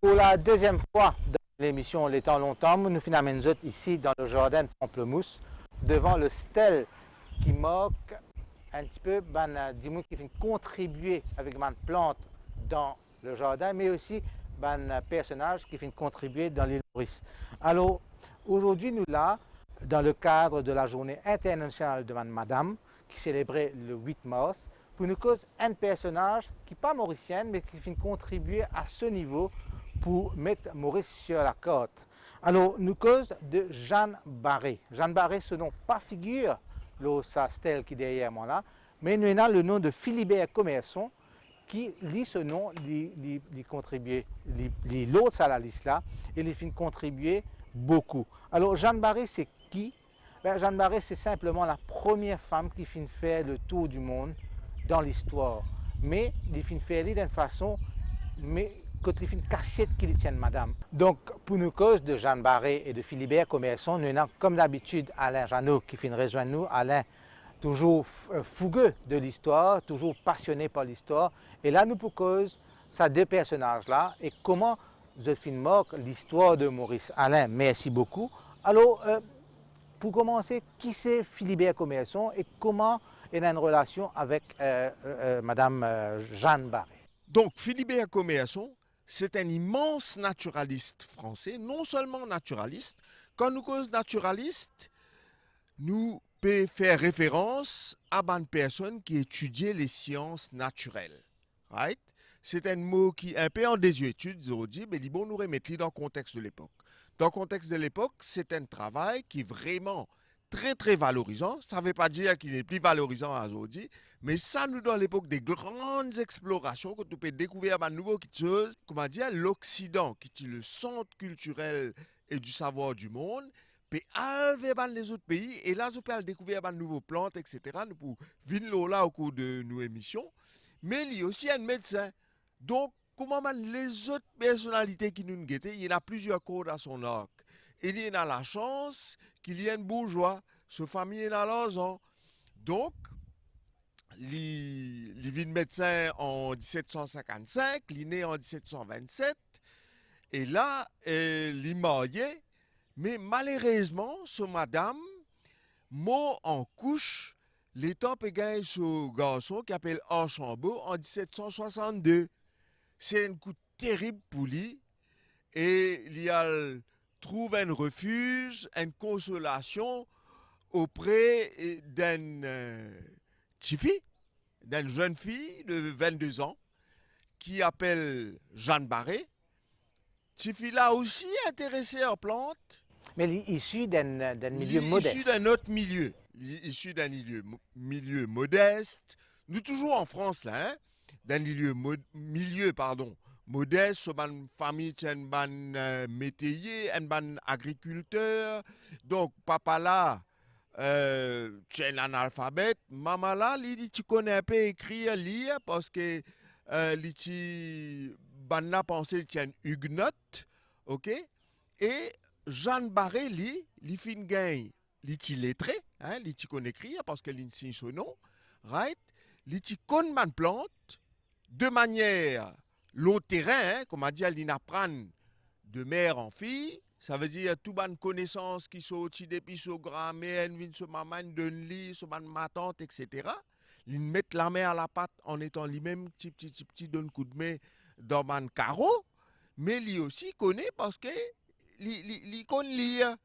Pour la deuxième fois dans l'émission Les Temps Longtemps, nous finissons ici dans le jardin de Pamplemousse, devant le stèle qui moque un petit peu, dis-moi, qui fait contribuer avec ma plante dans le jardin, mais aussi un personnage qui fait contribuer dans l'île Maurice. Alors, aujourd'hui, nous là, dans le cadre de la journée internationale de Madame, qui célébrait le 8 mars, pour nous cause un personnage qui n'est pas mauricien, mais qui fait contribuer à ce niveau pour mettre Maurice sur la carte. Alors, nous cause de Jeanne Barré. Jeanne Barré, ce nom pas figure, sa stèle qui est derrière moi là, mais nous avons le nom de Philibert Commerson, qui lit ce nom, lui contribuer, l'autre à la liste là, et il fait contribuer beaucoup. Alors, Jeanne Barré, c'est qui? Jeanne Barré, c'est simplement la première femme qui fait faire le tour du monde dans l'histoire. Mais il fait faire d'une façon, mais quand il fait une cassette qui tienne madame. Donc, pour nous cause de Jeanne Barré et de Philibert Commerson, nous avons comme d'habitude Alain Jeannot qui fait rejoindre nous. Alain, toujours fougueux de l'histoire, toujours passionné par l'histoire. Et là, nous pour cause ces deux personnages-là et comment je filme l'histoire de Maurice. Alain, merci beaucoup. Alors, pour commencer, qui c'est Philibert Commerson et comment il a une relation avec Madame Jeanne Barré? Donc, Philibert Commerson, c'est un immense naturaliste français, non seulement naturaliste, quand nous cause naturaliste, nous peut faire référence à une personne qui étudiait les sciences naturelles. Right? C'est un mot qui est un peu en désuétude, aujourd'hui, mais il bon nous remettre dans le contexte de l'époque. Dans le contexte de l'époque, c'est un travail qui est vraiment très très valorisant. Ça ne veut pas dire qu'il est plus valorisant aujourd'hui, mais ça nous donne l'époque des grandes explorations que tu peux découvrir une nouvelle chose, comment dire, l'Occident, qui est le centre culturel et du savoir du monde, puis aller vers les autres pays, et là, je peux découvrir de nouvelles plantes, etc. Nous pouvons venir là au cours de nos émissions. Mais il y a aussi un médecin. Donc, comment les autres personnalités qui nous guettent, il y en a plusieurs cordes à son arc. Il y a la chance qu'il y ait un bourgeois, sa famille est dans l'argent. Donc, il vit médecin en 1755, il est né en 1727, et là, il est marié, mais malheureusement, ce madame, mort en couche, l'état peut gagner ce garçon qui s'appelle Archambault en 1762. C'est un coup terrible pour lui, et il a trouve un refuge, une consolation auprès d'une petite fille, d'une jeune fille de 22 ans qui appelle Jeanne Barré. Cette fille-là aussi intéressée en plantes. Mais il est issu d'un milieu modeste. Issu d'un autre milieu. Issu d'un milieu modeste. Nous toujours en France là, hein, d'un milieu modeste, une famille, une ban métayer, une ban agriculteur. Donc, papa là, tu es un analphabète. Maman là, il dit, tu connais un peu écrire, lire, parce que tu ban pensé, tu es un huguenote, ok? Et Jeanne Barré, il fin gagne, il est lettré, hein, il connaît écrire, parce que il signe son nom, right? Il connaît man plante, de manière l'autre terrain, hein, comme on dit, il apprend de mère en fille, ça veut dire tout bonne connaissance qui sortit depuis ce grand-mère, ce maman, de lit, ce ma tante, etc. Il met la main à la patte en étant lui-même petit, donne coup de main dans mon carreau, mais lui aussi connaît parce que il connaît lire.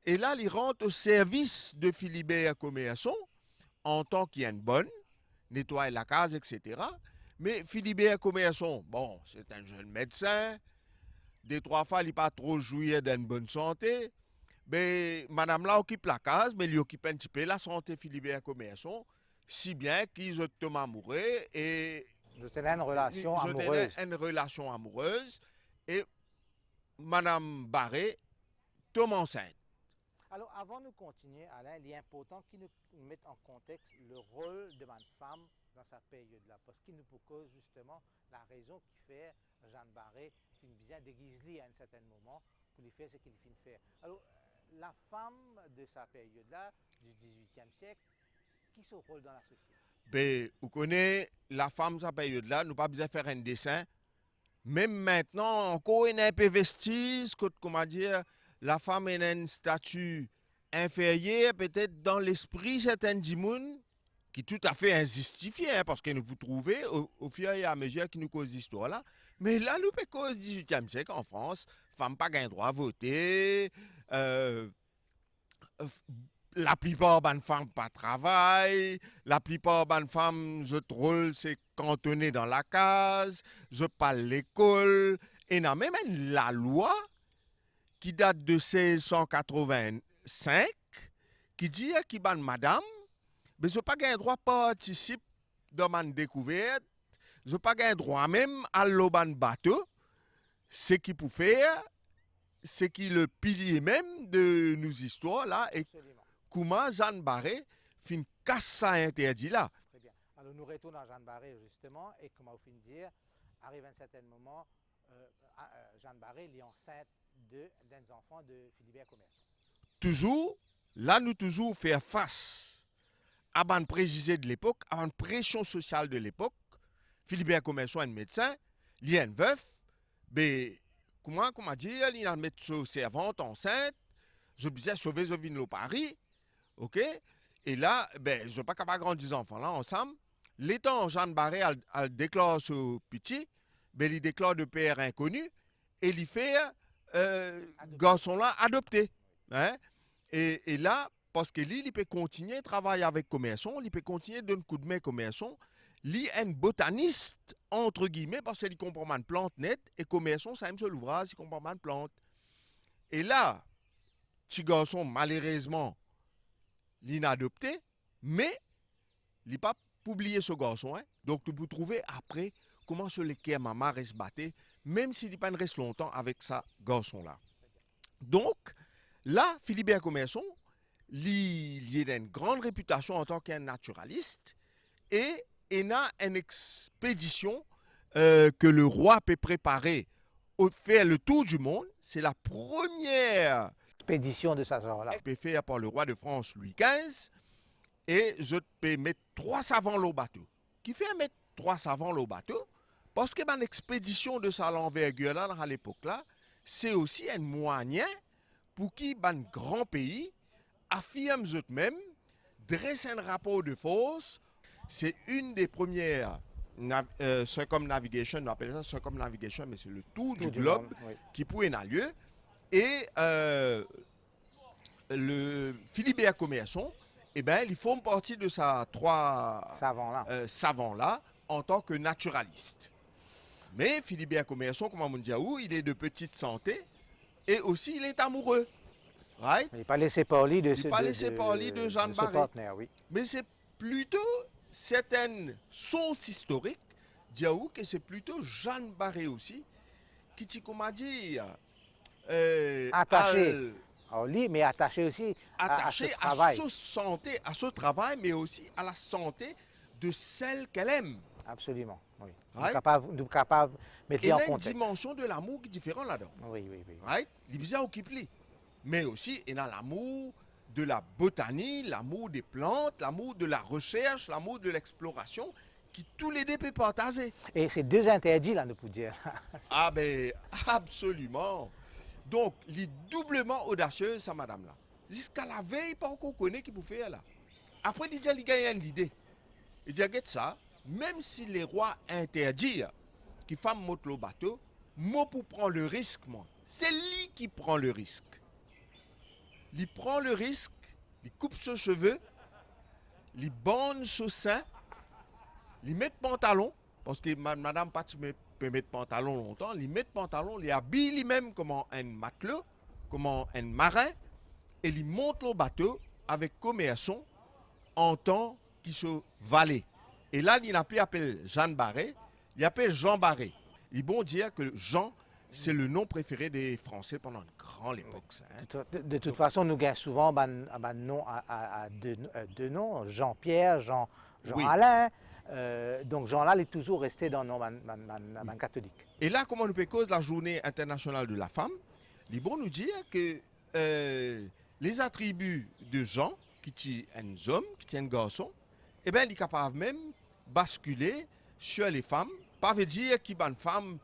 Et là, il rentre au service de Philibert Commerson en tant qu'il y a une bonne, nettoie la case, etc. Mais Philibert Commerson, bon, c'est un jeune médecin. Des trois fois, il n'a pas trop joué d'une bonne santé. Mais madame là occupe la case, mais il occupe un petit peu la santé Philibert Commerson, si bien qu'ils ont tombé amoureux et. C'est une relation amoureuse. Une relation amoureuse et madame Barré tombe enceinte. Alors, avant de continuer, Alain, il est important qu'il nous mette en contexte le rôle de ma femme dans sa période-là, parce qu'il nous propose justement la raison qui fait Jeanne Barré qui nous bien déguise à un certain moment pour lui faire ce qu'il finit de faire. Alors, la femme de sa période-là, du XVIIIe siècle, qui se rôle dans la société? Ben, vous connaissez la femme de sa période-là, nous pas besoin de faire un dessin. Même maintenant, encore il y a un peu vestige, comment dire, la femme a un statut inférieur, peut-être dans l'esprit certains gens, qui est tout à fait injustifié, hein, parce que nous pouvons trouver au fur et à mesure que nous causons l'histoire là. Mais là, nous pouvons cause 18e siècle en France, femmes pas gain droit à voter, euh, la plupart des femmes pas travaillent, la plupart des femmes, je rôle, c'est cantonné dans la case, je parle l'école, et il y a même la loi qui date de 1685 qui dit que madame, mais je n'ai pas un droit de participer dans ma découverte, je n'ai pas un droit même à l'auban bateau, ce qui peut faire, c'est qui le pilier même de nos histoires là, et Absolument. comment Jeanne Barré fin casse ça interdit là. Très bien. Alors nous retournons à Jeanne Barré justement et comme on fin de dire, arrive à un certain moment, Jeanne Barré est enceinte d'un enfant de Philibert Commerson. Toujours, là nous toujours faire face à un préjugé de l'époque, à une pression sociale de l'époque. Philibert Commerson est un médecin, il est un veuf, mais comment dire, il a un médecin servante enceinte, je disais sauver je viens au Paris, ok? Et là, ben, je ne suis pas capable de grandir des enfants là ensemble. L'étant Jeanne Barré, elle déclare ce petit, ben, il déclare de père inconnu et il fait garçon là adopté. Hein? Et là, parce que lui, il peut continuer à travailler avec Commerson, il peut continuer à donner un coup de main Commerson. Lui est un botaniste, entre guillemets, parce qu'il comprend une plante nette et Commerson, ça aime se l'ouvrage, il comprend une plante. Et là, petit garçon, malheureusement, l'inadopté, mais il n'a pas publié ce garçon. Hein? Donc, tu peux trouver après comment se les maman reste batté, même s'il ne reste pas longtemps avec ce garçon-là. Donc, là, Philibert Commerson, il a une grande réputation en tant qu'un naturaliste et il a une expédition que le roi peut préparer faire le tour du monde. C'est la première Expédition de ce genre-là. peut faire par le roi de France Louis XV. Et je peux mettre 3 savants au bateau. Qui fait mettre 3 savants au bateau? Parce que une expédition de ça l'envergure là, à l'époque là, c'est aussi un moyen pour qui un grand pays affirme eux-mêmes, dresse un rapport de force. C'est une des premières circumnavigation, on appelle ça circumnavigation, mais c'est le tour du globe monde, oui. qui pouvait avoir lieu. Et le Philibert Commerson, eh ben, ils font partie de ces 3 savants-là en tant que naturaliste. Mais Philibert Commerson, comme on dit, il est de petite santé et aussi il est amoureux. Right? Il n'est pas laissé parler de, de Jeanne Barré. Partenaire, oui. Mais c'est plutôt certaines sources historiques disent que c'est plutôt Jeanne Barré aussi qui dit, comment dire, attaché. Alors lui, mais attaché aussi attaché à ce travail. sa santé, à ce travail, mais aussi à la santé de celle qu'elle aime. Absolument, oui. Right? Nous sommes capables de mettre en contexte. Il y a une contexte. dimension de l'amour qui est différente là-dedans. Oui, oui, oui. Right? Il bizarre occupe lui. Mais aussi, il y a l'amour de la botanie, l'amour des plantes, l'amour de la recherche, l'amour de l'exploration, qui tous les deux peuvent partager. Et c'est 2 interdits là, nous pouvons dire. Ah ben, absolument. Donc, il est doublement audacieux, ça, madame-là. Jusqu'à la veille, pas encore connaît qui peut faire là. Après, il a gagné une idée. Il dit, regarde ça, même si les rois interdisent que les femmes montent le bateau, moi pour prendre le risque, moi. C'est lui qui prend le risque. Il prend le risque, il coupe ses cheveux, il bande ses seins, il met pantalon, parce que madame Pati peut mettre pantalon longtemps, il met pantalon, il habille lui-même comme un matelot, comme un marin, et il monte le bateau avec Commerson en tant qu'il se valait. Et là, il n'a plus appelé Jeanne Barré, il appelle Jean Barré. Il est bon dire que Jean, c'est le nom préféré des Français pendant une grande époque. Ça, hein. De toute façon, nous gagnons souvent un nom à 2 noms, Jean-Pierre, Jean-Alain. Oui. Donc Jean-là est toujours resté dans le nom catholique. Et là, comment on peut cause la journée internationale de la femme, il est bon nous dire que les attributs de Jean, qui est un homme, qui est un garçon, eh bien, il est capable même basculer sur les femmes. Pas veut dire qu'il y a une femme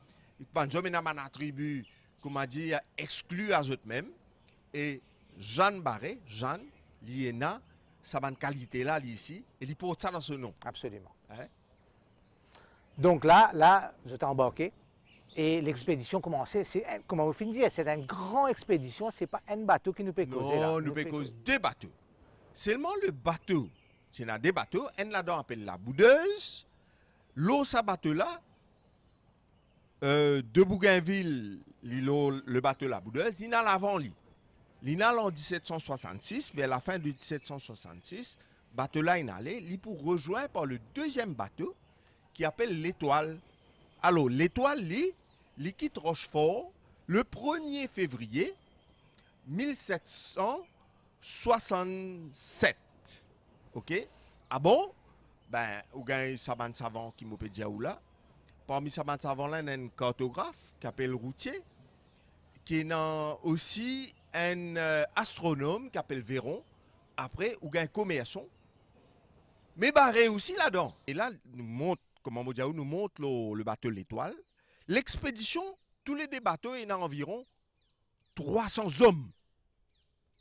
Ban zom ena man attribut, comment dire, exclu à eux-mêmes. Et Jeanne Barré, Jeanne, l'IENA, ça ban qualité là, ici, et il porte ça dans ce nom. Absolument. Hein? Donc là, je t'ai embarqué et l'expédition commençait. Comment vous finissez? C'est une grande expédition, c'est pas un bateau qui nous peut causer là. Non, nous peut causer deux bateaux. Seulement le bateau, c'est dans des bateaux, un là-dedans appelle la boudeuse. L'eau, ça bateau là, de Bougainville, le bateau la boudeuse, il y a l'avant lit. Il y a en 1766, vers la fin de 1766, bateau là il allait, il pour rejoindre par le deuxième bateau qui appelle l'Étoile. Alors l'Étoile, il quitte Rochefort le 1er février 1767. OK? Ah bon? Ben, ou gagne Saban Savant qui m'a dit là. Parmi Saban Savant là, il y a un cartographe qui appelle Routier, qui est aussi un astronome qui appelle Véron. Après, ou gagne commerçant. Mais barré aussi là-dedans. Et là, nous montre, comment on dit, nous montre le bateau l'Étoile. L'expédition, tous les deux bateaux, il y a environ 300 hommes.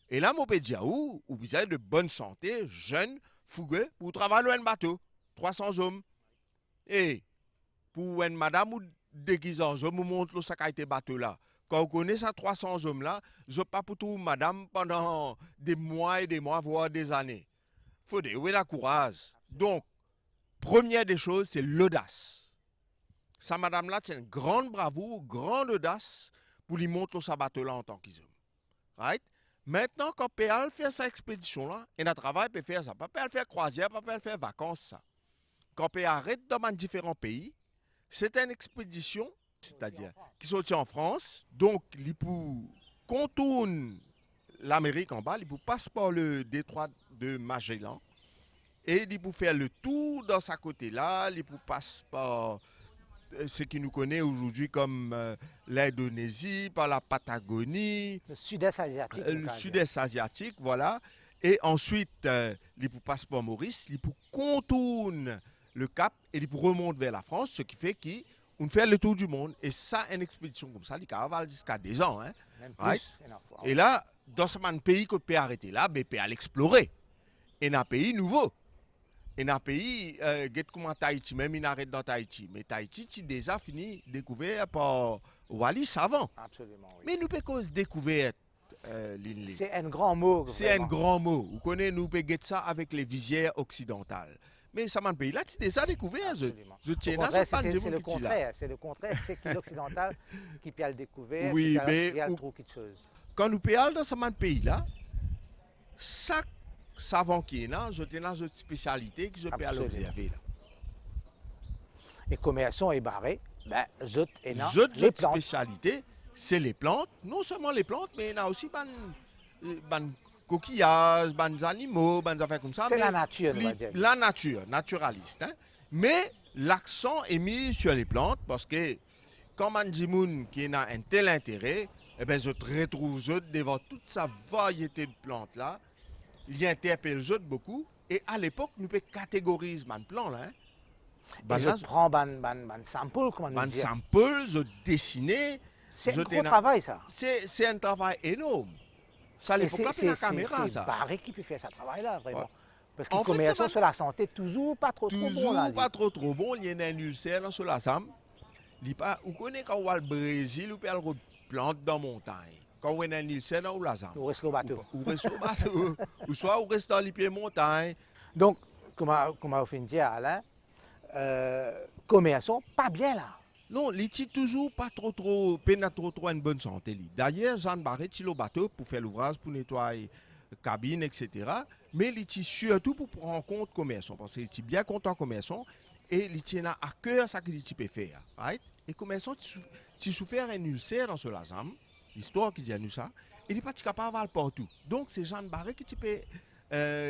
Et là, mon pédia, où vous avez de bonne santé, jeunes, fougueux, pour travailler un bateau. 300 hommes. Et pour une madame ou déguisant, je vous montre le sac a été bateau là. Quand vous connaissez ces 300 hommes là, je ne pas pour tout madame pendant des mois et des mois, voire des années. Il faut dire, oui, la courage. Donc, première des choses, c'est l'audace. Sa madame là, c'est une grande bravoure, grande audace pour lui montrer sa bateau là en tant qu'homme. Right? Maintenant, quand PL fait sa expédition là, il a travail pour faire ça. Pas PL faire croisière, pas PL faire vacances ça. Quand PL arrête dans différents pays, c'est une expédition, c'est-à-dire qui sortit en France, donc il pour contourne l'Amérique en bas, il pour passe par le détroit de Magellan et il pour faire le tour dans sa côté là, il pour passe par ce qui nous connaît aujourd'hui comme l'Indonésie, par la Patagonie, le sud-est asiatique. le sud-est asiatique, voilà. Et ensuite, il pour passe par Maurice, il pour contourne le Cap et il pour remonte vers la France, ce qui fait qu'on fait le tour du monde. Et ça, une expédition comme ça, il va jusqu'à 2 ans. Hein. Même plus, Right? Et là, dans ce pays qu'on peut arrêter là, ben, peut aller explorer. Et dans un pays nouveau. Et dans un pays, comme Tahiti, même il arrête dans Tahiti. Mais Tahiti, c'est déjà fini, découvert par Wallis avant. Absolument, oui. Mais nous pouvons découvrir l'île. C'est un grand mot. C'est un grand mot. Vous connaissez, nous pouvons ça avec les visières occidentales. Mais ça m'a pays là, c'est déjà découvert. Je tiens là, c'est le contraire. C'est le contraire. C'est qui l'occidental qui peut le découvrir, oui, qui peut le trouver quelque chose. Quand nous payons dans ce pays là, chaque savant qui est là, je tiens dans une spécialité que je peux l'observer là. Et commerçants et barrés, ben, zut et non. Notre spécialité, c'est les plantes. Non seulement les plantes, mais il y a aussi ban coquillages, ban animaux, ban affaires comme ça. C'est la nature, on va dire. La nature, naturaliste. Hein? Mais l'accent est mis sur les plantes parce que quand on dit qui a un tel intérêt, eh ben, je retrouve devant toute sa variété de plantes là. Il interpelle beaucoup. Et à l'époque, nous pouvons catégoriser les plantes là. Hein? Et je prends ban sample, comment nous dire. Ban sample, je dessine. C'est un gros travail ça. C'est un travail énorme. Ça, il faut pas faire la caméra, ça. C'est Barré qui peut faire ce travail-là, vraiment. Ouais. Parce que commerçants sur la santé, toujours pas trop bon. Toujours pas trop bon. Il y a un ulcère sur la sam. Vous connaissez quand on va au Brésil, on peut le plante dans la montagne. Quand on a un ulcère dans la sam. Ou reste au bateau. Ou reste au bateau. Ou soit on reste dans les pieds montagne. Donc, comment vous finissez dire, Alain, commerçants, pas bien là. Non, il n'est toujours pas trop une bonne santé. D'ailleurs, Jean Barré tire le bateau pour faire l'ouvrage, pour nettoyer la cabine, etc. Mais il est surtout pour prendre en compte commerçants, parce qu'il est bien content commerçants et il tient à cœur ce qu'il peut faire. Right? Et commerçants, tu souffert un ulcère dans ce lazam, l'histoire qui dit à nous ça, il n'est pas capable d'aller partout. Donc, c'est Jean Barré qui peut.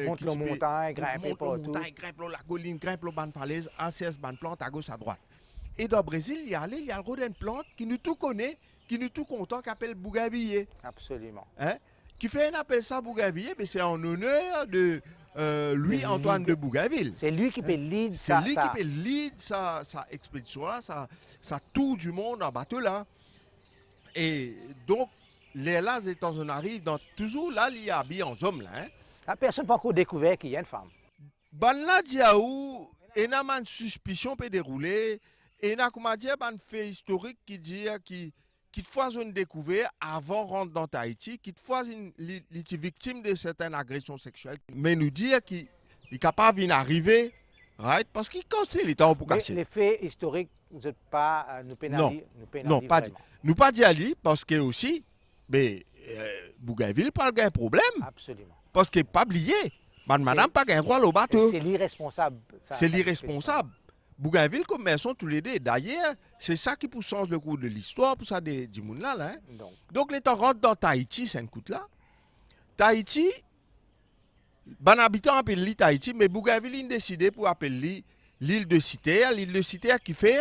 Monte la montagne, grimper partout. Grimpe la colline, grimpe la bande falaise, encerce bande plante à gauche, à droite. Et dans le Brésil, il y a le rôle d'une plante qui nous tout connaît, qui nous tout content, qui s'appelle bougainvillier. Absolument. Hein? Qui fait un appel ça Bougainville, mais c'est en honneur de Louis-Antoine de Bougainville. C'est lui qui peut lead C'est lui qui peut lead sa expédition là, sa tour du monde en bateau là. Et donc, les là, quand on arrive dans toujours là, il y a habillé en homme là. Hein. La personne n'a pas encore découvert qu'il y a une femme. Ban là, diaou, et n'a pas une suspicion peut dérouler, et n'a comment dire, ban fait historique qui dit qui te fois une découverte avant de rentrer dans Tahiti, qui te fois une victime de certaines agressions sexuelles, mais nous dire qu'il est capable d'arriver, right? Parce qu'il conseille les temps pour casser. Les faits historiques ne pas nous pénalisent. Non, pas dit. Nous pas d'y aller parce que aussi, mais Bougainville pas un problème. Absolument. Parce qu'il n'est pas oublié. Madame pas un droit au bateau. C'est l'irresponsable. C'est l'irresponsable. Bougainville comme sont tous les deux. D'ailleurs, c'est ça qui pousse le cours de l'histoire pour ça du monde là. Hein. Donc les temps rentrent dans Tahiti, c'est un coup là. Tahiti, ban habitant appelle l'île Tahiti, mais Bougainville a décidé pour appeler l'île de Cité. L'île de Cité qui fait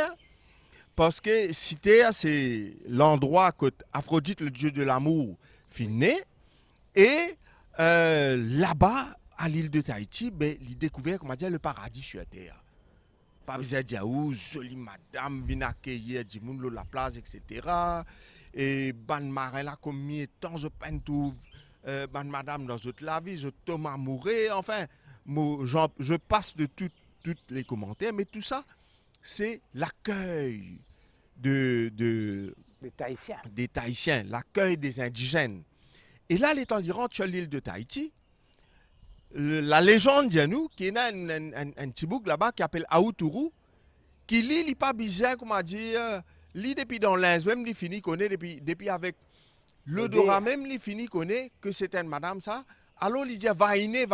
parce que Cité c'est l'endroit que Aphrodite, le dieu de l'amour, finit. Et là-bas, à l'île de Tahiti, ben, il découvert comment dire le paradis sur la terre. Pas besoin de dire, jolie madame, vient accueillir du monde, la place, etc. Et ban marin là, combien de temps je peine tout, ban madame dans toute la vie, je tombe amoureux, enfin, je passe de tous les commentaires, mais tout ça, c'est l'accueil des Tahitiens, l'accueil des indigènes. Et là, les temps ils rentrent sur l'île de Tahiti. La légende dit à nous qu'il y a un petit bouc là-bas qui s'appelle Aouturu, qui lit, il n'est pas bizarre, comment dire, lit depuis dans l'Inde, même il finit connaît depuis avec l'odorat, même il finit connaît que c'était une madame ça. Alors il dit vainer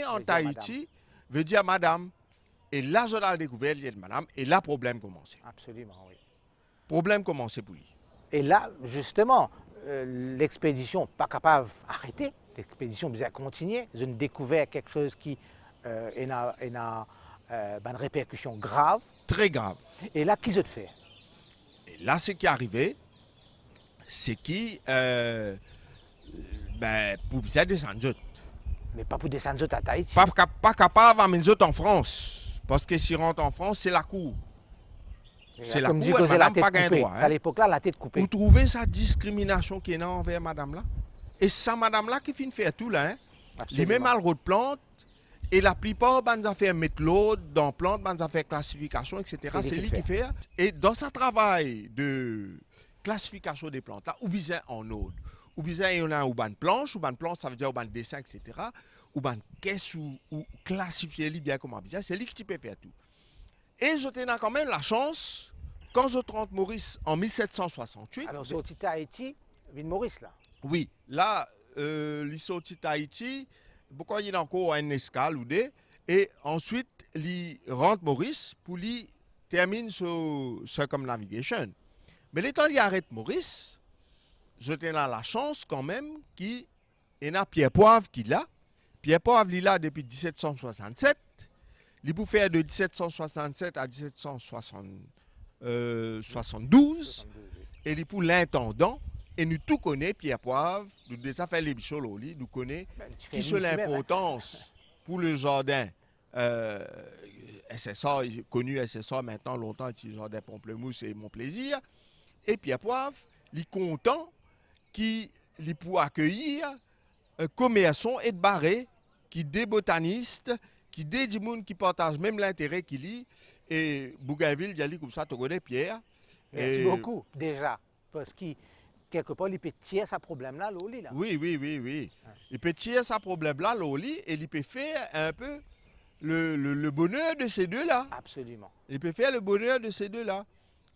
en Tahiti veut dire madame. Et là, je l'ai découvert, il y a une madame, et là, problème commençait. Absolument, oui. Problème commençait pour lui. Et là, justement, l'expédition pas capable d'arrêter. L'expédition a continué. Ils ont découvert quelque chose qui a une répercussion grave. Très grave. Et là, qui se fait? Et là, ce qui est arrivé, c'est qui, pour ça descendre. Mais pas pour descendre à Tahiti. Pas capable d'amener en France. Parce que si rentre en France, c'est la cour. C'est la cour, et madame pas gain droit. À l'époque-là, la tête coupée. Vous trouvez sa discrimination qui est là envers madame là? Et c'est madame-là qui finit faire tout là. Hein? Les mêmes alros de plantes, et la plupart des affaires mettre l'eau dans plantes, des affaires classification, etc. C'est lui qui fait. Et dans ce travail de classification des plantes là, ou bien en eau, ou bien il y en a une planche, ça veut dire un dessin, etc. Ou une caisse, ou classifier bien comment bien, c'est lui qui peut faire tout. Et je tenais quand même la chance, quand je rentre Maurice en 1768. Alors, sorti Tahiti, ville Maurice là. Oui, là, il sorti Tahiti, pourquoi il y a encore une escale ou deux, et ensuite, il rentre Maurice pour lui termine sur circumnavigation. Mais le temps il arrête Maurice, je tenais la chance quand même qu'il y a Pierre Poivre qui l'a. Pierre Poivre il là depuis 1767. Il peut faire de 1767 à 1772. Et il pour l'intendant. Et nous tout connaissons Pierre Poivre, nous déjà fait les bichots nous connaissons qui c'est l'importance pour le jardin SSA, connu SSA maintenant longtemps, le jardin Pamplemousse et Mon Plaisir. Et Pierre Poivre, il est content qu'il pour accueillir un commerçant et de barré, qui des botanistes, qui des gens qui partagent même l'intérêt qu'il lit. Et Bougainville, il y a comme ça, tu connais Pierre. Merci beaucoup, déjà, parce que quelque part, il peut tirer ce problème-là, l'oli. Oui. Il peut tirer ce problème-là, l'oli, et il peut faire un peu le bonheur de ces deux-là. Absolument. Il peut faire le bonheur de ces deux-là.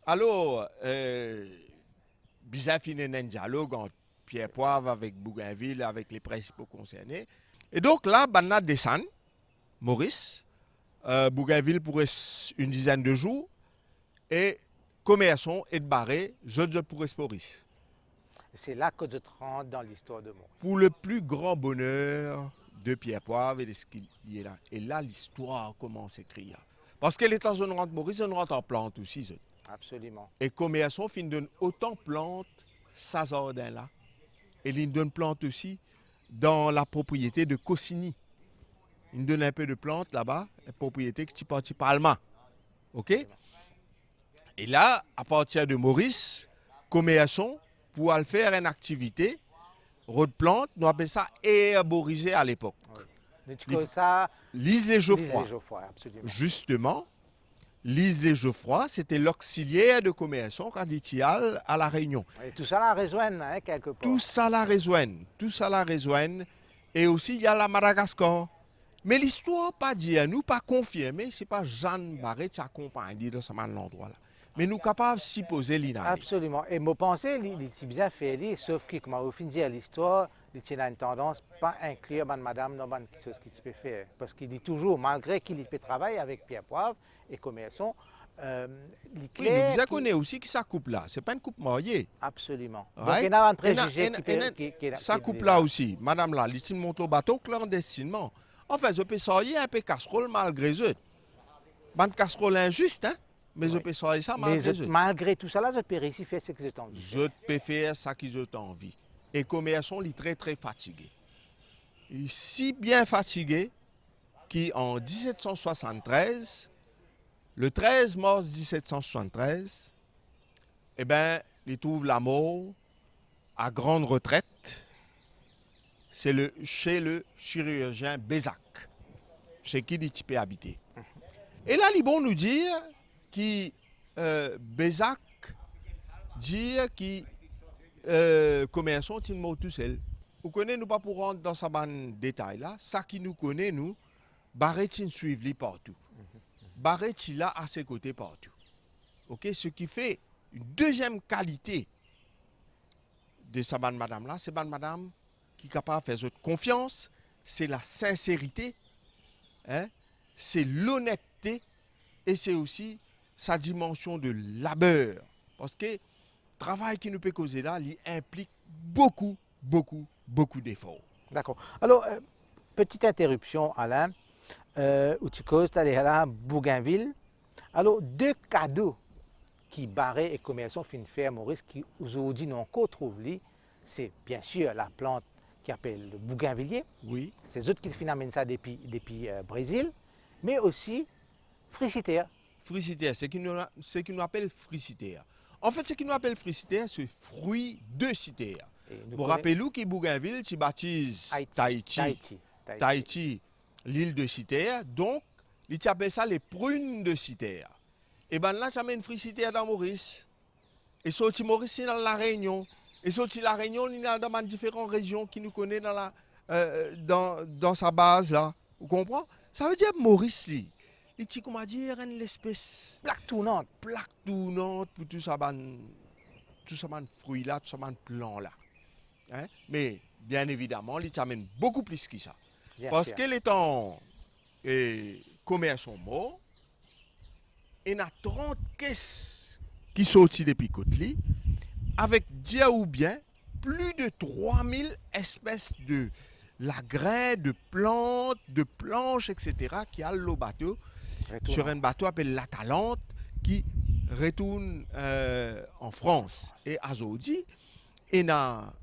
Alors, bizarre finit un dialogue entre Pierre Poivre avec Bougainville, avec les principaux concernés. Et donc là, Banna descend, Maurice, Bougainville pour une dizaine de jours, et commerçons et de barré, je pour Maurice. C'est là que je te rentre dans l'histoire de Maurice. Pour le plus grand bonheur de Pierre Poivre et de ce qu'il est là. Et là, l'histoire commence à écrire. Parce que l'état de rentre Maurice, on rentre en plante aussi. Absolument. Et commerçons fin de autant plantes, ça jardin là. Et il donne plante aussi dans la propriété de Cossini. Il donne un peu de plantes là-bas, la propriété qui est Palma. OK? Et là, à partir de Maurice, Commerçon, pour aller faire une activité, de plantes, nous appelons ça herboriser à l'époque. Oui. Ça, Lise les Geoffroy. Absolument. Justement, Lise les Geoffroy, c'était l'auxiliaire de Commerçon quand il était à La Réunion. Et tout ça la rejoigne, hein, quelque part. Tout ça la rejoigne. Tout ça la rejoigne. Et aussi, il y a la Madagascar. Mais l'histoire pas dit à nous, pas confirmé, c'est pas Jeanne Barret qui accompagne dans ce endroit là. Mais nous sommes capables de s'y poser l'inanité. Absolument. Et moi, pensée, il est bien fait, sauf que, comme au fin de l'histoire, il a une tendance pas inclure madame dans quelque chose qu'il peut faire. Parce qu'il dit toujours, malgré qu'il peut travailler avec Pierre Poivre et Commerçon, oui, mais vous connaissez aussi que ça coupe là. Ce n'est pas une coupe mariée. Absolument. Right? Donc, il y a un préjugé ça coupe là aussi. Madame là, il monte au bateau clandestinement. En fait, je peux sortir un peu casserole malgré eux. Une casserole injuste, hein? Mais je peux sortir ça malgré eux. Malgré tout ça, là, je peux réussir à faire ce que j'ai envie. Je peux faire ça que j'ai envie. Et Commerçon, il est très, très fatigué. Il est si bien fatigué qu'en 1773, le 13 mars 1773, eh ben, il trouve la mort à grande retraite. C'est chez le chirurgien Bézac, chez qui il peut habiter. Et là, il est bon nous dire que Bézac dit que Commerçon est mort tout seul. Vous connaissez, nous pas pour rentrer dans ce détail là. Ça qui nous connaît, nous, Barret suivre lui partout. Barret il là à ses côtés partout. Ok, ce qui fait une deuxième qualité de sa madame là, c'est madame qui est capable de faire confiance, c'est la sincérité, hein, c'est l'honnêteté et c'est aussi sa dimension de labeur. Parce que le travail qui nous peut causer là, il implique beaucoup d'efforts. D'accord. Alors, petite interruption, Alain. Où tu causes, tu allé à Bougainville. Alors, deux cadeaux qui Barret et Commerçon fin faire Maurice, qui aujourd'hui n'ont qu'au trouvé, c'est bien sûr la plante qui appelle le bougainvillier. Oui. C'est eux qui financent ça depuis Brésil, mais aussi fricitaire. Fricitaire, c'est ce qu'on appelle fricitaire. En fait, ce qu'on appelle fricitaire, c'est fruit de citaire. Vous rappelez-vous que Bougainville, tu baptises Tahiti, l'île de Citerre, donc, ils appellent ça les prunes de Citerre. Et bien là, ça met une fricitaire dans Maurice. Et sorti Maurice, c'est dans la Réunion. Et sorti la Réunion, il y a dans différentes régions qui nous connaissent dans sa base là. Vous comprenez? Ça veut dire Maurice, il est comment dire, une espèce. Plaque tournante. Plaque tournante pour tout ça, fruit là, tout ça, plant là. Hein? Mais bien évidemment, il t'amène beaucoup plus que ça. Parce que les temps Commerçon morts, il y a 30 caisses qui sortent depuis Côte-Li, avec dia ou bien plus de 3000 espèces de grains, de plantes, de planches, etc. qui a le bateau, sur un bateau appelé la Talente, qui retourne en France. Et à Zodi, il y a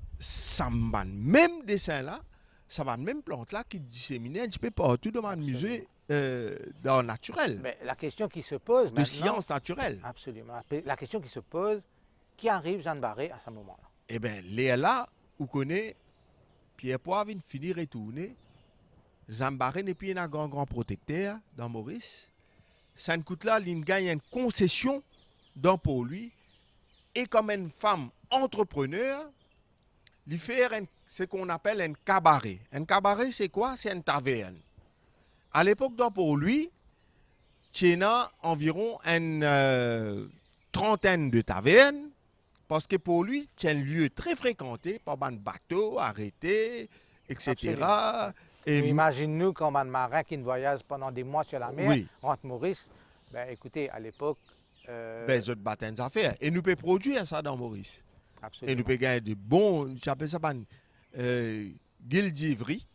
même dessin là, ça va même plante là qui dissémine un petit peu partout dans le musée dans naturel. Mais la question qui se pose de sciences naturelles. Absolument. La question qui se pose, qui arrive Jeanne Barret à ce moment-là? Eh bien, là, vous connaissez, Pierre Poivre vient finir retourner. Jeanne Barret n'est plus un grand protecteur dans Maurice. Ça ne coûte là, il gagne une concession dans pour lui. Et comme une femme entrepreneur, il fait ce qu'on appelle un cabaret. Un cabaret, c'est quoi? C'est une taverne. À l'époque, pour lui, il y a environ une trentaine de tavernes, parce que pour lui, c'est un lieu très fréquenté par des bateaux arrêtés, etc. Imagine-nous comme un marin qui voyage pendant des mois sur la mer, entre Maurice. Ben, écoutez, à l'époque... les autres bateaux des affaires. Et nous pouvons produire ça dans Maurice. Absolument. Et nous pouvons gagner de bons, ça s'appelle ça guilde d'Ivry.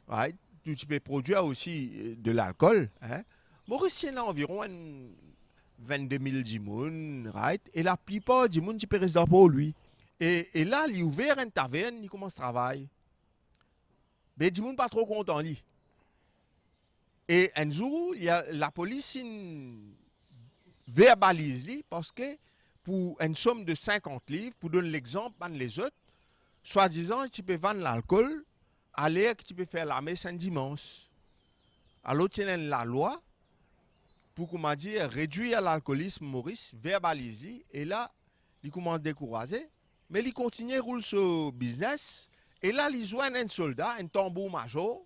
Right? Tu peux produire aussi de l'alcool. Hein? Maurice, c'est environ 22 000 djimoun, right? Et la plupart du monde, tu peux rester pour lui. Et là, il ouvert une taverne, il commence à travailler. Mais il n'est pas trop content, lui. Et un jour, il y a, la police verbalise lui parce que pour une somme de 50 livres, pour donner l'exemple à les autres, soi-disant, tu peux vendre l'alcool à l'air que tu peux faire la messe un dimanche. Alors, tu as la loi pour, comment dire, réduire l'alcoolisme, Maurice verbalise lui. Et là, il commence à décourager, mais il continue à rouler ce business. Et là, il joint un soldat, un tambour-major,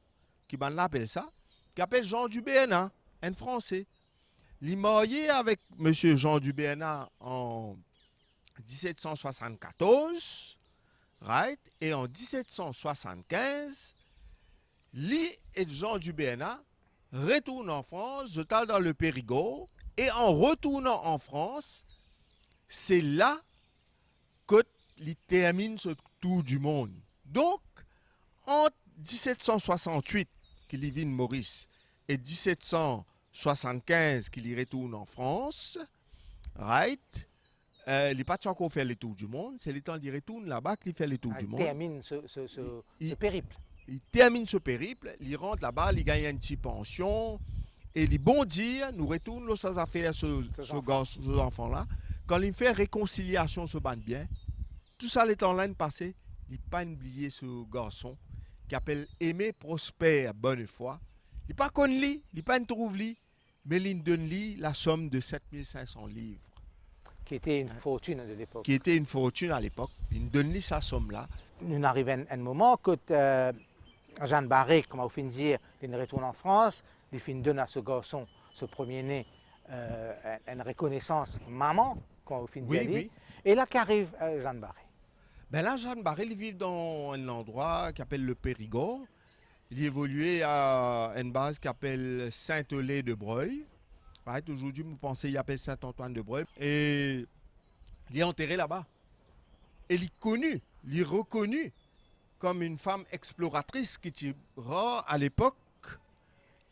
qui appelle ça, qui appelle Jean du BNA, un Français. Il est marié avec M. Jean du BNA en 1774, right? Et en 1775, lui et Jean du BNA retournent en France, je dans le Périgord, et en retournant en France, c'est là qu'il termine ce tour du monde. Donc, entre 1768, qu'il y vit Maurice, et 1775, qu'il y retourne en France, right? Il n'est pas encore fait le tour du monde, c'est le temps qu'il retourne là-bas qu'il fait le tour du monde. Il termine ce périple. Il termine ce périple, il rentre là-bas, il gagne une petite pension, et il bondit, nous retourne sans affaire ce enfant-là. Quand il fait réconciliation, ce bande bien, tout ça, les temps là, passé, il n'a pas oublié ce garçon qui appelle Aimé Prosper Bonnefoy. Il n'a pas connu lui, il n'a pas trouvé lui, mais il donne lui la somme de 7500 livres. Qui était une fortune de l'époque. Qui était une fortune à l'époque. Il donne lui sa somme-là. Nous arrivons à un moment que Jeanne Barré, comme on fin dire, il retourne en France, il fin donne à ce garçon, ce premier-né, une reconnaissance maman, comme on fin dire. Oui. Et là qu'arrive Jeanne Barré. Ben là, Jeanne Barré, il vit dans un endroit qui s'appelle le Périgord. Il évoluait à une base qui s'appelle Saint-Eulé-de-Breuil. Right, aujourd'hui, vous pensez qu'il appelle Saint-Antoine-de-Breuil. Et il est enterré là-bas. Et il est connu, il est reconnu comme une femme exploratrice qui était rare à l'époque.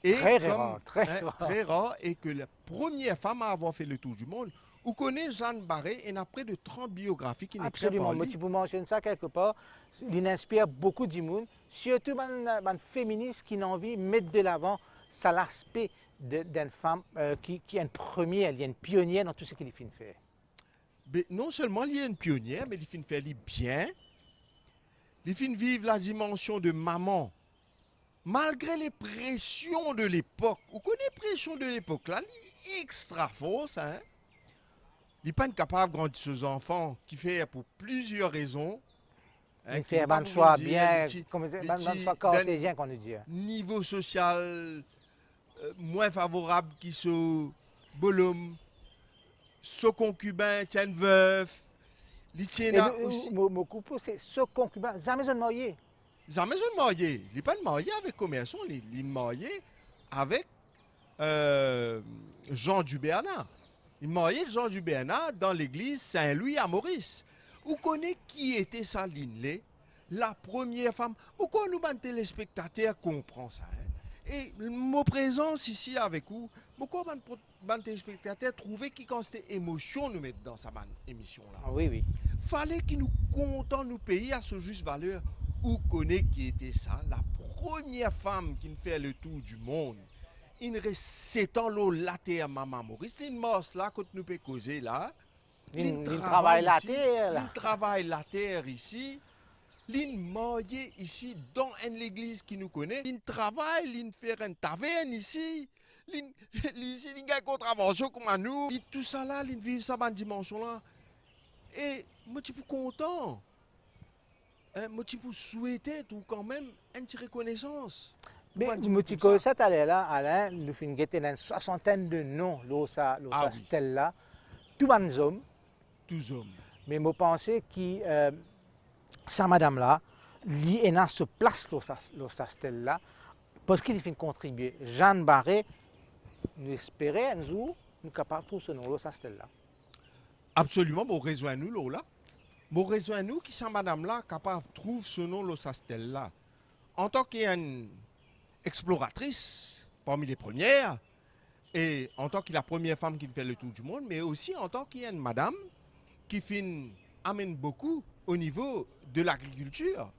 Très rare. Très rare. Et que la première femme à avoir fait le tour du monde. Vous connaissez Jeanne Barré et il y a près de 30 biographies qui n'écrivent pas. Absolument. Moi, tu peux mentionner ça quelque part. Il inspire beaucoup de monde, surtout les féministes qui ont envie de mettre de l'avant ça l'aspect d'une femme qui est une première, elle est une pionnière dans tout ce qu'il fait faire. Mais non seulement il est une pionnière, mais il fait faire bien. Il fait vivre la dimension de maman. Malgré les pressions de l'époque. Vous connaissez les pressions de l'époque là, il est extra fort ça. Hein? Il n'est pas capable de grandir ses enfants, qui fait pour plusieurs raisons. Il fait un choix bien, un choix cartésien qu'on nous dit. Niveau social moins favorable qui se bolum, ce concubin, tient une veuve, il tient aussi. Mon couple, c'est ce concubin, jamais un marié. Jamais un marié. Il n'est pas marié avec commerçant, il est marié avec Jean du Bernard. Il marié Jean du Bernard dans l'église Saint-Louis à Maurice. Vous connaissez qui était sa ligne, la première femme. Pourquoi nous, les téléspectateurs, comprend ça? Hein? Et mon présence ici avec vous, pourquoi les téléspectateurs trouvaient qu'il constait émotion nous mettre dans sa émission-là? Oui. Fallait qu'ils nous comptent nous payer à ce juste valeur. Vous connaissez qui était ça? La première femme qui fait le tour du monde. Il reste 7 ans la terre, maman Maurice. Il mort là, quand nous peut causer là. Il travaille la terre là. Il travaille la terre ici. Il marié ici dans une église qui nous connaît. Il travaille, il fait une taverne ici. Il a une contravention comme nous. Et tout ça là, il vit ça dans dimension là. Et moi, je suis content. Moi, je suis souhaiter tout quand même une petite reconnaissance. Mais je ça allait là, Alain, nous finissons une soixantaine de noms, là, stèle là, tous les hommes. Tous hommes. Mais je pense que sa madame là, elle a ce place là, stèle là, parce qu'il fait contribuer. Jeanne Barré, nous espérons un jour, nous capables de trouver ce nom là, sa stèle là. Absolument, bon, rejoins-nous là. Bon, rejoins-nous qui sa madame là, capable de trouver ce nom là, sa stèle là. En tant qu'une exploratrice, parmi les premières, et en tant que la première femme qui fait le tour du monde, mais aussi en tant qu'une madame qui amène beaucoup au niveau de l'agriculture.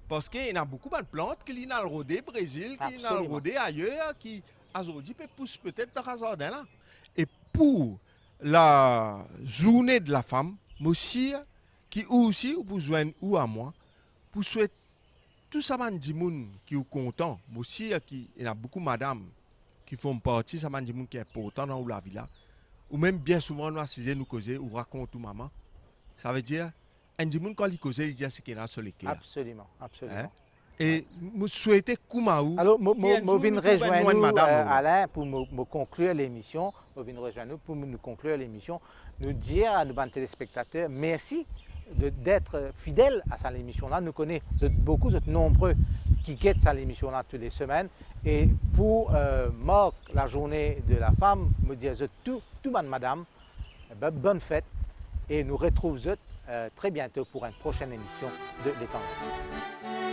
Parce qu'il y a beaucoup de plantes qui sont rodées au Brésil, qui sont rodées ailleurs, qui aujourd'hui poussent peut-être dans le jardin là. Et pour la journée de la femme, moi aussi, qui aussi, ou besoin ou à moi, pour souhaiter tout ça, des gens qui sont contents, moi aussi, il y a beaucoup de madames qui font partie, ça des gens qui sont importants dans la ville. Ou même bien souvent, nous assisons, nous causer, ou racontons maman. Ça veut dire, un des gens quand ils causent, ils disent ce qu'il y a sur les cœurs. Absolument, absolument. Hein? Et je souhaite Koumaou. Alors, je viens rejoindre Alain pour me conclure l'émission. Je viens rejoindre pour nous conclure l'émission. Nous dire à nos téléspectateurs merci d'être fidèles à cette émission-là. Nous connaissons beaucoup, vous êtes nombreux qui guettent cette émission-là toutes les semaines. Et pour marquer la journée de la femme, me dire tout madame, bonne fête. Et nous retrouvons très bientôt pour une prochaine émission de L'Étendard.